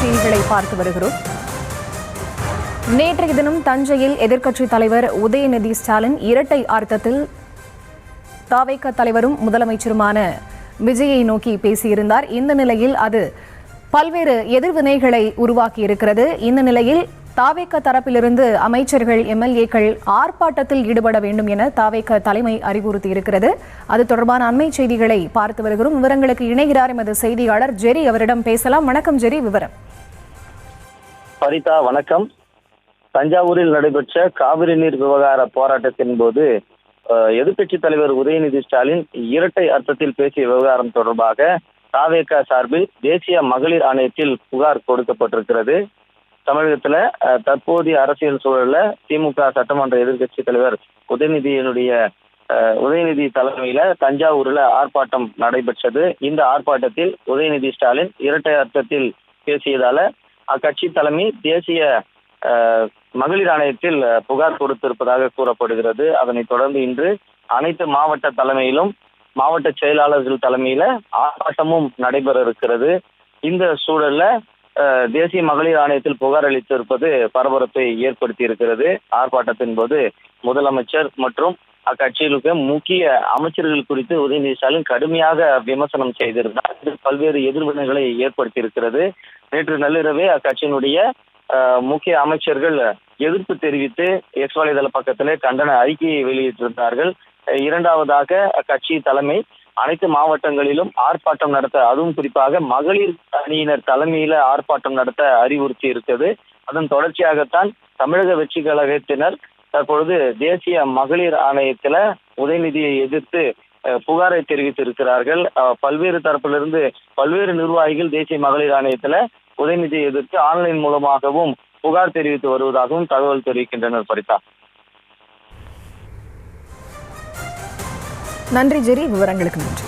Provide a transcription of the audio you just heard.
செய்திகளை பார்த்து வருகிறோம். நேற்றைய தினம் தஞ்சையில் எதிர்க்கட்சித் தலைவர் உதயநிதி ஸ்டாலின் இரட்டை அர்த்தத்தில் தாவேக தலைவரும் முதலமைச்சருமான விஜயை நோக்கி பேசியிருந்தார். இந்த நிலையில் அது பல்வேறு எதிர்வினைகளை உருவாக்கி இருக்கிறது. இந்த நிலையில் தாவேக தரப்பிலிருந்து அமைச்சர்கள், எம்எல்ஏக்கள் ஆர்ப்பாட்டத்தில் ஈடுபட வேண்டும் என தாவேக தலைமை அறிவுறுத்தி இருக்கிறது. அது தொடர்பான அண்மை செய்திகளை பார்த்து வருகிறோம். விவரங்களுக்கு இணைகிறார் எமது செய்தியாளர் ஜெரி. அவரிடம் பேசலாம். வணக்கம் ஜெரி, விவரம். பரிதா, வணக்கம். தஞ்சாவூரில் நடைபெற்ற காவிரி நீர் விவகார போராட்டத்தின் போது எதிர்க்கட்சித் தலைவர் உதயநிதி ஸ்டாலின் இரட்டை அர்த்தத்தில் பேசிய விவகாரம் தொடர்பாக தாவேக சார்பில் தேசிய மகளிர் ஆணையத்தில் புகார் கொடுக்கப்பட்டிருக்கிறது. தமிழகத்துல தற்போதைய அரசியல் சூழல்ல திமுக சட்டமன்ற எதிர்க்கட்சி தலைவர் உதயநிதி தலைமையில தஞ்சாவூர்ல ஆர்ப்பாட்டம் நடைபெற்றது. இந்த ஆர்ப்பாட்டத்தில் உதயநிதி ஸ்டாலின் இரட்டை அர்த்தத்தில் பேசியதால அக்கட்சி தலைமை தேசிய மகளிர் ஆணையத்தில் புகார் கொடுத்திருப்பதாக கூறப்படுகிறது. அதனைத் தொடர்ந்து இன்று அனைத்து மாவட்ட தலைமையிலும் மாவட்ட செயலாளர்கள் தலைமையில ஆர்ப்பாட்டமும் நடைபெற இருக்கிறது. இந்த சூழல்ல தேசிய மகளிர் ஆணையத்தில் புகார் அளித்திருப்பது பரபரப்பை ஏற்படுத்தி இருக்கிறது. ஆர்ப்பாட்டத்தின் போது முதலமைச்சர் மற்றும் அக்கட்சியிலுக்கு முக்கிய அமைச்சர்கள் குறித்து உதயநிதி ஸ்டாலின் கடுமையாக விமர்சனம் செய்திருந்தார். இது பல்வேறு எதிர்வினைகளை ஏற்படுத்தி இருக்கிறது. நேற்று நள்ளிரவே அக்கட்சியினுடைய முக்கிய அமைச்சர்கள் எதிர்ப்பு தெரிவித்து எக்ஸ் வலைதள பக்கத்திலே கண்டன அறிக்கையை வெளியிட்டிருந்தார்கள். இரண்டாவதாக அக்கட்சி தலைமை அனைத்து மாவட்டங்களிலும் ஆர்ப்பாட்டம் நடத்த, அதுவும் குறிப்பாக மகளிர் அணியினர் தலைமையில ஆர்ப்பாட்டம் நடத்த அறிவுறுத்தி இருக்கிறது. அதன் தொடர்ச்சியாகத்தான் தமிழக வெற்றி கழகத்தினர் தற்பொழுது தேசிய மகளிர் ஆணையத்துல உதயநிதியை எதிர்த்து புகாரை தெரிவித்திருக்கிறார்கள். பல்வேறு தரப்பிலிருந்து பல்வேறு நிர்வாகிகள் தேசிய மகளிர் ஆணையத்துல உதயநிதியை எதிர்த்து ஆன்லைன் மூலமாகவும் புகார் தெரிவித்து வருவதாகவும் தகவல் தெரிவிக்கின்றனர். பரிதா, நன்றி ஜெரி, விவரங்களுக்கு நன்றி.